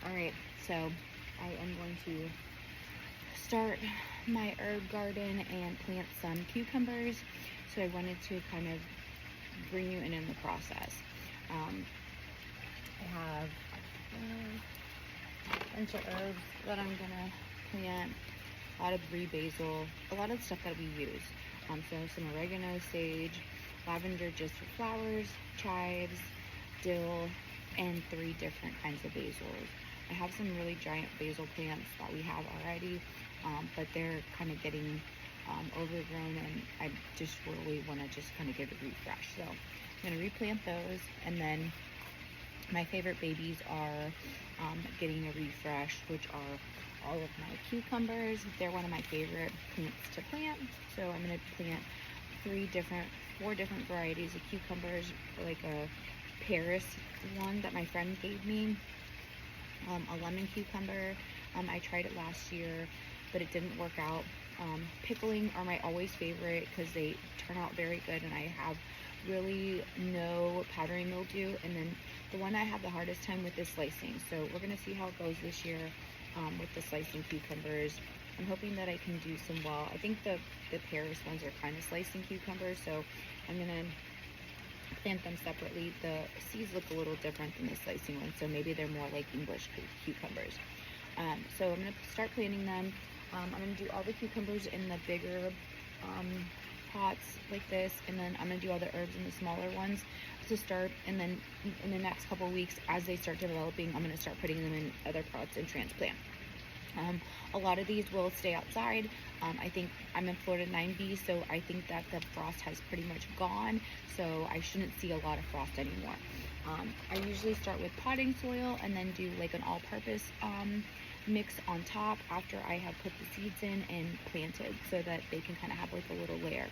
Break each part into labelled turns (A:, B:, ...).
A: Alright, so I am going to start my herb garden and plant some cucumbers. So I wanted to kind of bring you in the process. I have a bunch of herbs that I'm gonna plant, a lot of brie basil, a lot of stuff that we use. So some oregano, sage, lavender just for flowers, chives, dill, and 3 different kinds of basils. I have some really giant basil plants that we have already, but they're kind of getting overgrown, and I just really want to just kind of give it a refresh. So I'm going to replant those, and then my favorite babies are getting a refresh, which are all of my cucumbers. They're one of my favorite plants to plant. So I'm going to plant 4 different varieties of cucumbers, like a Paris one that my friend gave me, a lemon cucumber. I tried it last year, but it didn't work out. Pickling are my always favorite because they turn out very good, and I have really no powdery mildew. And then the one I have the hardest time with is slicing. So we're going to see how it goes this year with the slicing cucumbers. I'm hoping that I can do some well. I think the Paris ones are kind of slicing cucumbers, so I'm going to plant them separately. The seeds look a little different than the slicing ones, so maybe they're more like English cucumbers. So I'm going to start planting them. I'm going to do all the cucumbers in the bigger pots like this, and then I'm going to do all the herbs in the smaller ones to start, and then in the next couple of weeks, as they start developing, I'm going to start putting them in other pots and transplant. A lot of these will stay outside. I think I'm in Florida 9B, so I think that the frost has pretty much gone, so I shouldn't see a lot of frost anymore. I usually start with potting soil and then do like an all-purpose mix on top after I have put the seeds in and planted, so that they can kind of have like a little layer.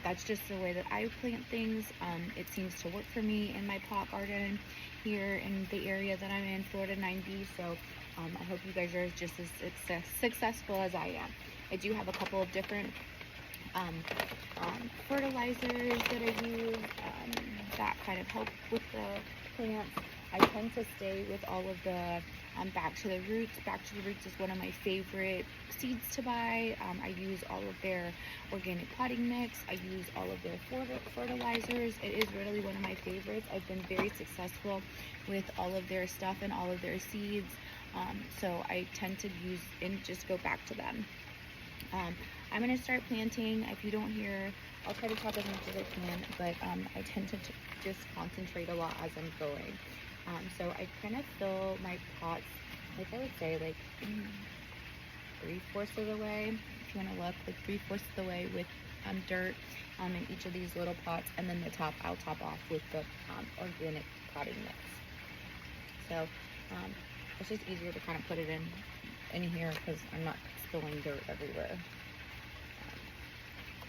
A: That's just the way that I plant things. It seems to work for me in my pot garden here in the area that I'm in, Florida 9B, so I hope you guys are just as successful as I am. I do have a couple of different fertilizers that I use that kind of help with the plants. I tend to stay with all of the Back to the Roots. Back to the Roots is one of my favorite seeds to buy. I use all of their organic potting mix. I use all of their fertilizers. It is really one of my favorites. I've been very successful with all of their stuff and all of their seeds. So I tend to use and just go back to them. I'm going to start planting. If you don't hear, I'll try to talk as much as I can, but I tend to just concentrate a lot as I'm going. So I kind of fill my pots, like I would say, like 3/4 of the way, if you want to look, like 3/4 of the way with dirt in each of these little pots, and then the top, I'll top off with the organic potting mix. So it's just easier to kind of put it in here because I'm not spilling dirt everywhere.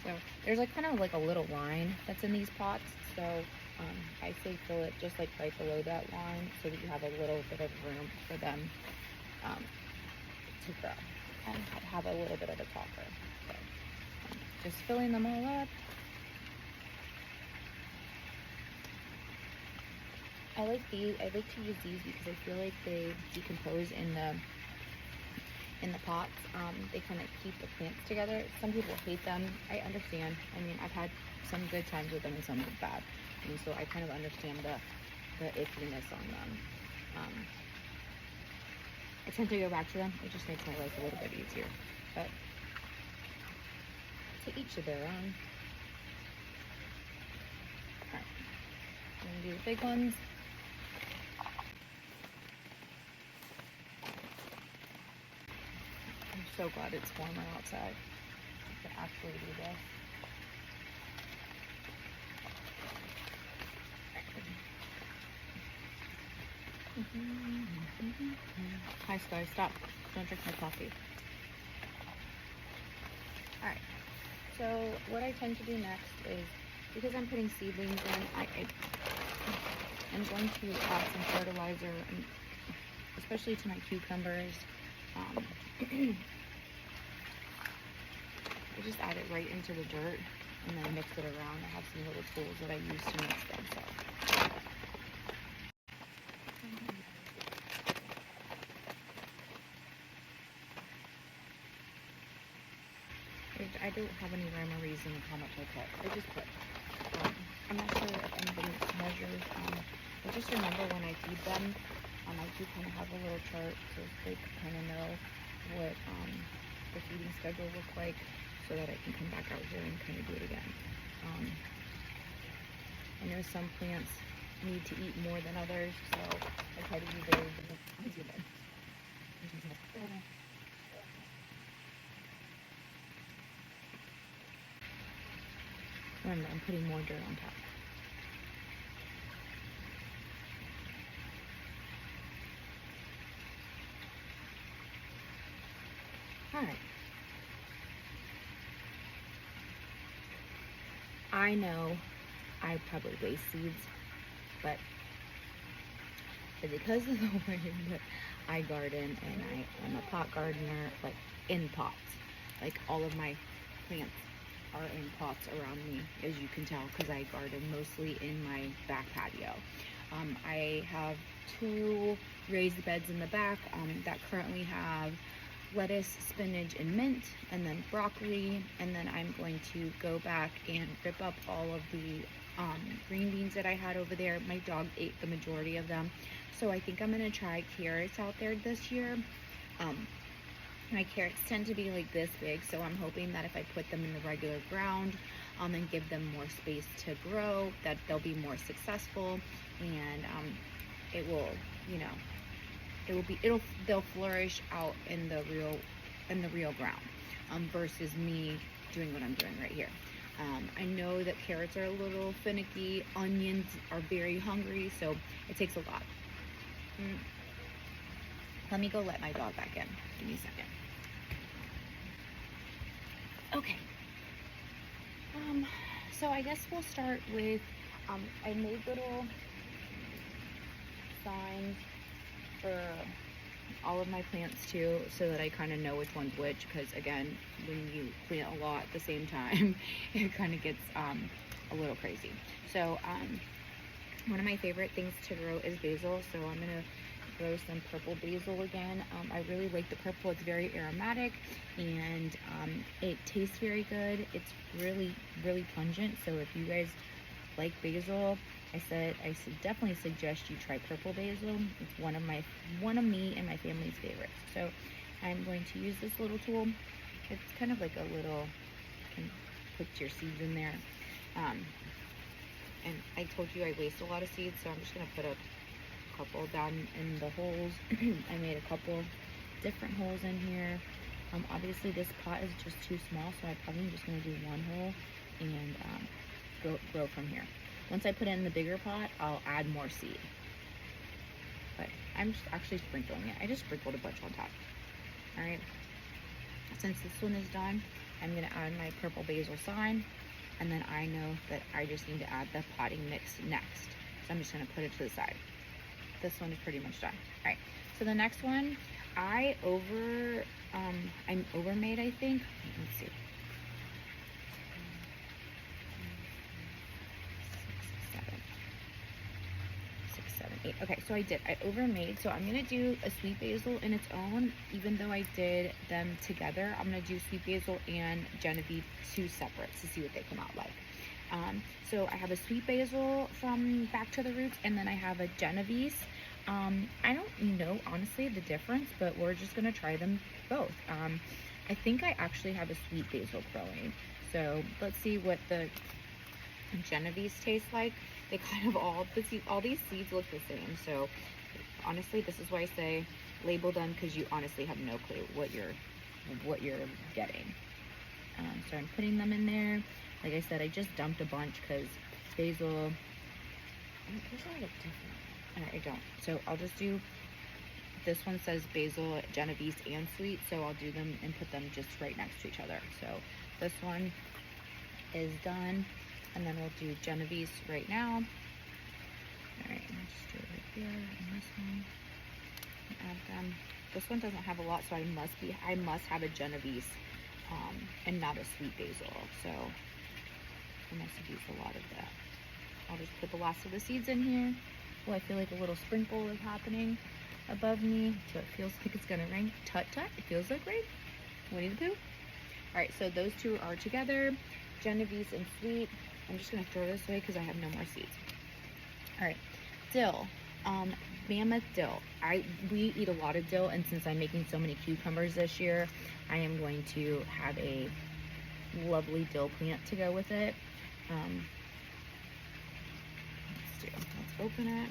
A: So there's like kind of like a little line that's in these pots, so I say fill it just like right below that line, so that you have a little bit of room for them to grow and have a little bit of a topper. So just filling them all up. I like these. I like to use these because I feel like they decompose in the pots. They kind of keep the plants together. Some people hate them. I understand. I mean, I've had some good times with them and some bad, and so I kind of understand the iffiness on them. I tend to go back to them. It just makes my life a little bit easier. But to each of their own. Alright, I'm gonna do the big ones. I'm so glad it's warmer outside to actually do this. Hi Sky, stop. Don't drink my coffee. Alright, so what I tend to do next is, because I'm putting seedlings in, I'm going to add some fertilizer, and especially to my cucumbers. I just add it right into the dirt and then mix it around. I have some little tools that I use to mix them. So I don't have any rhyme or reason of how much I put. I just put. I'm not sure if anybody measures. I just remember when I feed them, I do kind of have a little chart so they kind of know what the feeding schedule looks like, so that I can come back out here and kind of do it again. I know some plants need to eat more than others, so I try to be very vigilant. Remember, I'm putting more dirt on top. Alright. I know I probably waste seeds, but because of the way that I garden, and I am a pot gardener, like in pots. Like all of my plants are in pots around me, as you can tell, because I garden mostly in my back patio. I have 2 raised beds in the back that currently have lettuce, spinach, and mint, and then broccoli, and then I'm going to go back and rip up all of the green beans that I had over there. My dog ate the majority of them, so I think I'm going to try carrots out there this year. My carrots tend to be like this big, so I'm hoping that if I put them in the regular ground and give them more space to grow, that they'll be more successful, and it will, you know, they'll flourish out in the real ground, versus me doing what I'm doing right here. I know that carrots are a little finicky, onions are very hungry, so it takes a lot. Let me go let my dog back in. Give me a second. Okay. So I guess we'll start with, I made little signs for all of my plants too, so that I kind of know which one's which, because again, when you plant a lot at the same time, it kind of gets a little crazy. So one of my favorite things to grow is basil, so I'm gonna grow some purple basil again. I really like the purple. It's very aromatic, and it tastes very good. It's really pungent, so if you guys like basil, I definitely suggest you try purple basil. It's one of me and my family's favorites. So I'm going to use this little tool. It's kind of like a little, you can put your seeds in there. And I told you I waste a lot of seeds, so I'm just gonna put a couple down in the holes. I made a couple different holes in here. Obviously this pot is just too small, so I'm probably just gonna do one hole and grow from here. Once I put it in the bigger pot, I'll add more seed. But I'm just actually sprinkling it. I just sprinkled a bunch on top. Alright. Since this one is done, I'm going to add my purple basil sign. And then I know that I just need to add the potting mix next. So I'm just going to put it to the side. This one is pretty much done. Alright. So the next one, I'm overmade, I think. Let's see. 6, 7, 8. Okay, so I overmade. So I'm gonna do a sweet basil in its own, even though I did them together. I'm gonna do sweet basil and Genevieve 2 separate to see what they come out like. So I have a sweet basil from Back to the Roots, and then I have a Genovese. I don't know honestly the difference, but we're just gonna try them both. I think I actually have a sweet basil growing, so let's see what the Genovese taste like. They kind of all these seeds look the same, so honestly this is why I say label them, because you honestly have no clue what you're getting. So I'm putting them in there. Like I said, I just dumped a bunch because basil, these all look different. I don't, so I'll just do, this one says basil, Genovese, and sweet, so I'll do them and put them just right next to each other. So this one is done. And then we'll do Genovese right now. All right, and I'll just do it right here, and this one. And add them. This one doesn't have a lot, so I must have a Genovese, and not a sweet basil. So I must have used a lot of that. I'll just put the last of the seeds in here. Oh, I feel like a little sprinkle is happening above me, so it feels like it's gonna rain. Tut tut, it feels like rain. Winnie the Pooh. All right, so those two are together, Genovese and sweet. I'm just gonna throw this away because I have no more seeds. All right, dill, mammoth dill. We eat a lot of dill, and since I'm making so many cucumbers this year, I am going to have a lovely dill plant to go with it. Let's open it.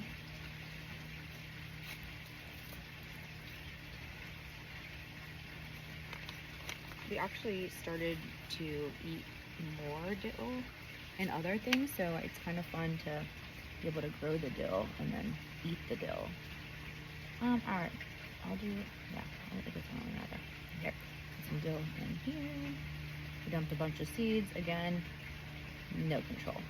A: We actually started to eat more dill and other things, so it's kind of fun to be able to grow the dill and then eat the dill. All right, I'll do, yeah, I don't think it's really matter. Okay, put some dill in here. We dumped a bunch of seeds. Again, no control.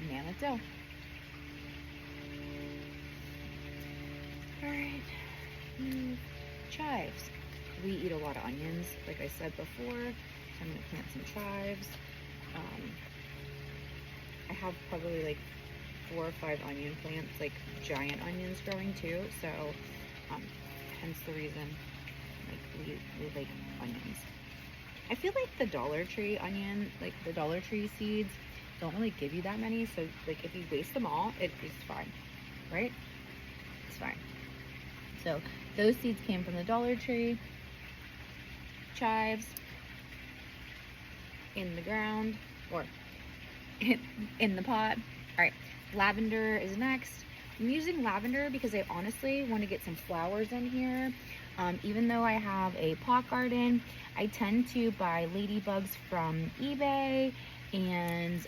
A: Mammoth dill. All right, chives. We eat a lot of onions, like I said before. I'm gonna plant some chives. I have probably like 4 or 5 onion plants, like giant onions growing too. So, hence the reason, like we like onions. I feel like the Dollar Tree onion, like the Dollar Tree seeds, don't really give you that many. So, like if you waste them all, it's fine, right? It's fine. So those seeds came from the Dollar Tree. Chives in the ground, or in the pot. All right, lavender is next. I'm using lavender because I honestly want to get some flowers in here. Even though I have a pot garden, I tend to buy ladybugs from eBay, and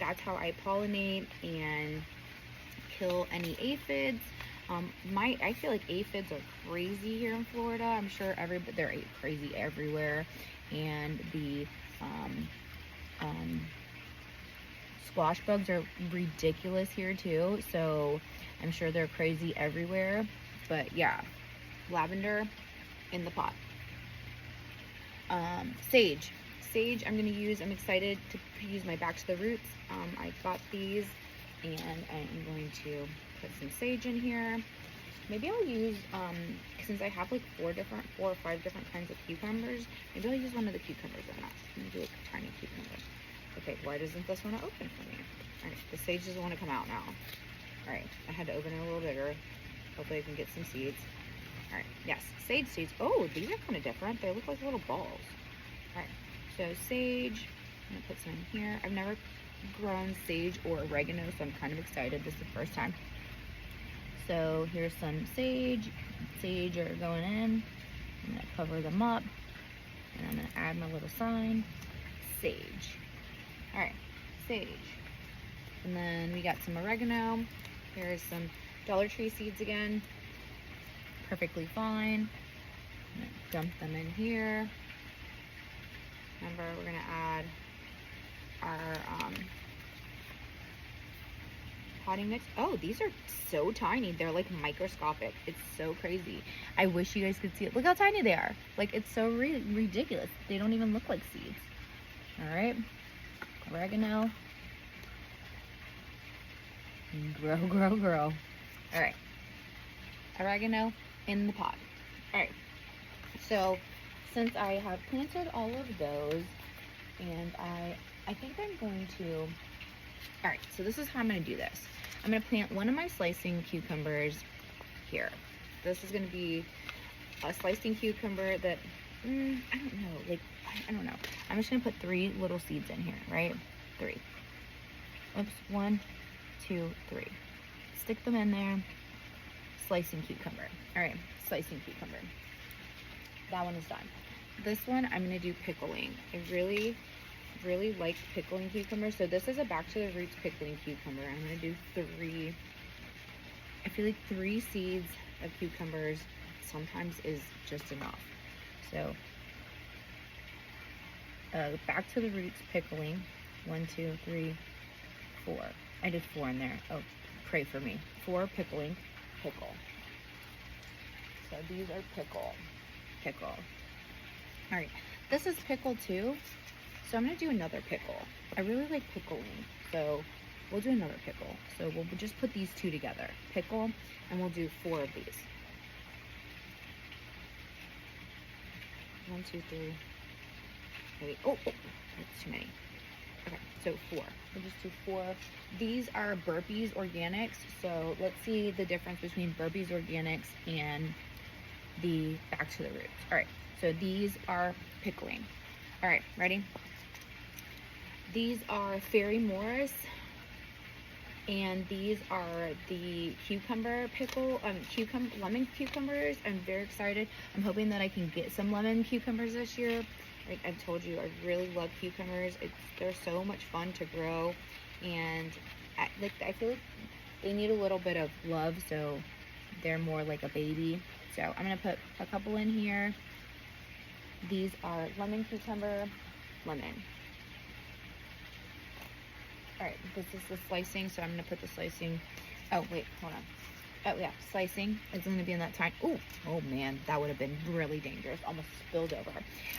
A: that's how I pollinate and kill any aphids. I feel like aphids are crazy here in Florida. I'm sure they're crazy everywhere, and the squash bugs are ridiculous here too. So I'm sure they're crazy everywhere. But yeah, lavender in the pot. Sage. Sage I'm excited to use my Back to the Roots. I got these, and I'm going to put some sage in here. Maybe I'll use, since I have like 4 or 5 different kinds of cucumbers, maybe I'll use one of the cucumbers in that. I'm gonna do a tiny cucumber. Okay, why doesn't this want to open for me? All right, the sage doesn't want to come out now. All right, I had to open it a little bigger. Hopefully I can get some seeds. All right, yes, sage seeds. Oh, these are kind of different. They look like little balls. All right, so sage, I'm gonna put some in here. I've never grown sage or oregano, so I'm kind of excited. This is the first time. So here's some sage. Sage are going in. I'm gonna cover them up, and I'm gonna add my little sign, sage. All right, sage. And then we got some oregano. Here's some Dollar Tree seeds again. Perfectly fine. I'm gonna dump them in here. Remember, we're gonna add our potting mix. Oh, these are so tiny. They're like microscopic. It's so crazy. I wish you guys could see it. Look how tiny they are. Like, it's so ridiculous. They don't even look like seeds. All right, oregano. Grow, grow, grow. All right, oregano in the pot. All right, so since I have planted all of those, and I think I'm going to, all right, so this is how I'm going to do this. I'm going to plant one of my slicing cucumbers here. This is going to be a slicing cucumber that, I don't know, like, I don't know. I'm just going to put 3 little seeds in here, right? 3. Oops, 1, 2, 3. Stick them in there. Slicing cucumber. All right, slicing cucumber. That one is done. This one, I'm going to do pickling. I really like pickling cucumbers. So this is a Back to the Roots pickling cucumber. I'm going to do 3. I feel like 3 seeds of cucumbers sometimes is just enough. So Back to the Roots pickling. 1, 2, 3, 4. I did 4 in there. Oh, pray for me. 4 pickling. Pickle. So these are pickle. All right, this is pickle too. So I'm gonna do another pickle. I really like pickling. So we'll do another pickle. So we'll just put these two together, pickle, and we'll do 4 of these. 1, 2, 3. Wait, oh, that's too many. Okay, so 4. We'll just do 4. These are Burpees Organics. So let's see the difference between Burpees Organics and the Back to the Roots. All right, so these are pickling. All right, ready? These are Fairy Morris, and these are the cucumber pickle, lemon cucumbers. I'm very excited. I'm hoping that I can get some lemon cucumbers this year. Like I've told you, I really love cucumbers. They're so much fun to grow, and I feel like they need a little bit of love, so they're more like a baby. So I'm gonna put a couple in here. These are lemon cucumber, lemon. All right, this is the slicing, so I'm gonna put the slicing. Oh wait, hold on. Oh yeah, slicing is gonna be in that time. Oh man, that would have been really dangerous. Almost spilled over.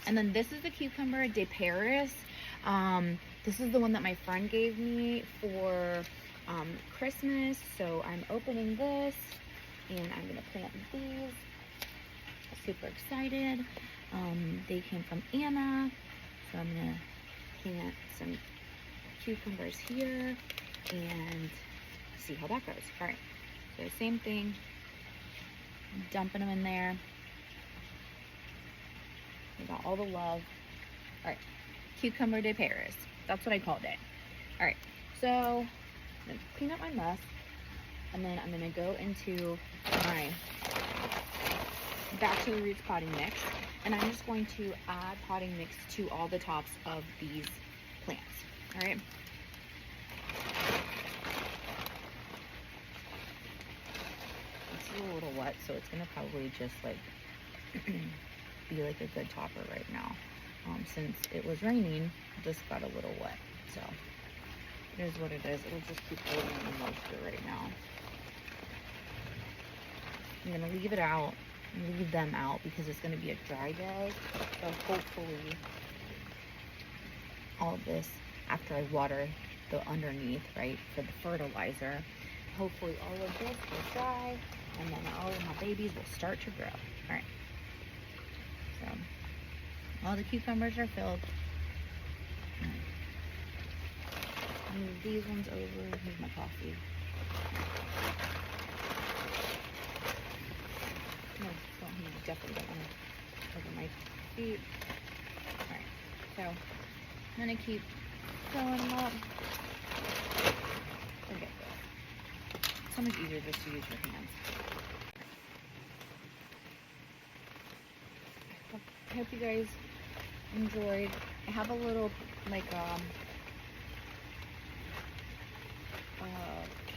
A: And then this is the cucumber de Paris. This is the one that my friend gave me for Christmas. So I'm opening this, and I'm gonna plant these. Super excited. They came from Anna, so I'm gonna plant some cucumbers here and see how that goes. All right. So same thing, dumping them in there. We got all the love. All right, cucumber de Paris. That's what I called it. All right, so I'm gonna clean up my mess, and then I'm gonna go into my Back to the Roots potting mix, and I'm just going to add potting mix to all the tops of these plants. All right. A little wet, so it's gonna probably just like be like a good topper right now. Since it was raining, this got a little wet, so it is what it is. It'll just keep holding the moisture right now. I'm gonna leave it out, leave them out, because it's gonna be a dry day. So hopefully all of this, after I water the underneath, right, for the fertilizer, hopefully all of this will dry, and then all of my babies will start to grow. All right. So all the cucumbers are filled. Move these ones over. Here's my coffee. No, definitely don't want to over my feet. All right. So I'm gonna keep filling them up. Forget this. It's so much easier just to use your hands. I hope you guys enjoyed. I have a little like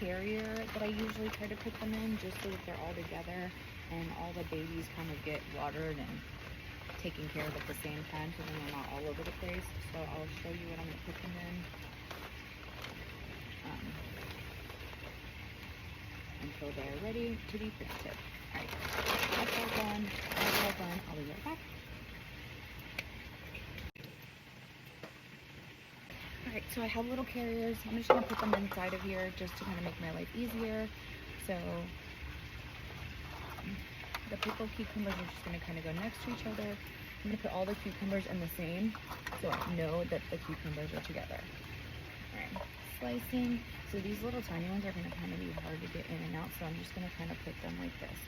A: carrier that I usually try to put them in, just so that they're all together and all the babies kind of get watered and taken care of at the same time, so then they're not all over the place. So I'll show you what I'm going to put them in until they're ready to be planted. Alright, that's all done. That's all done. I'll be right back. Alright, so I have little carriers. I'm just going to put them inside of here just to kind of make my life easier. So the pickled cucumbers are just going to kind of go next to each other. I'm going to put all the cucumbers in the same, so I know that the cucumbers are together. Alright, slicing. So these little tiny ones are going to kind of be hard to get in and out, so I'm just going to kind of put them like this.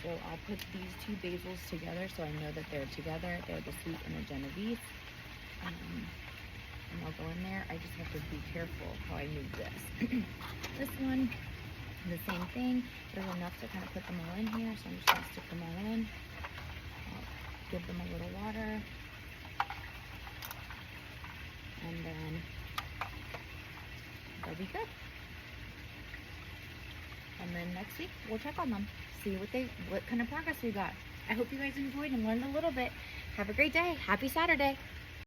A: So I'll put these two basils together so I know that they're together. They're the sweet and the Genovese. And I'll go in there. I just have to be careful how I move this. This one, the same thing. There's enough to kind of put them all in here, so I'm just going to stick them all in. I'll give them a little water. And then they'll be good. And then next week, we'll check on them. See what kind of progress we got. I hope you guys enjoyed and learned a little bit. Have a great day. Happy Saturday.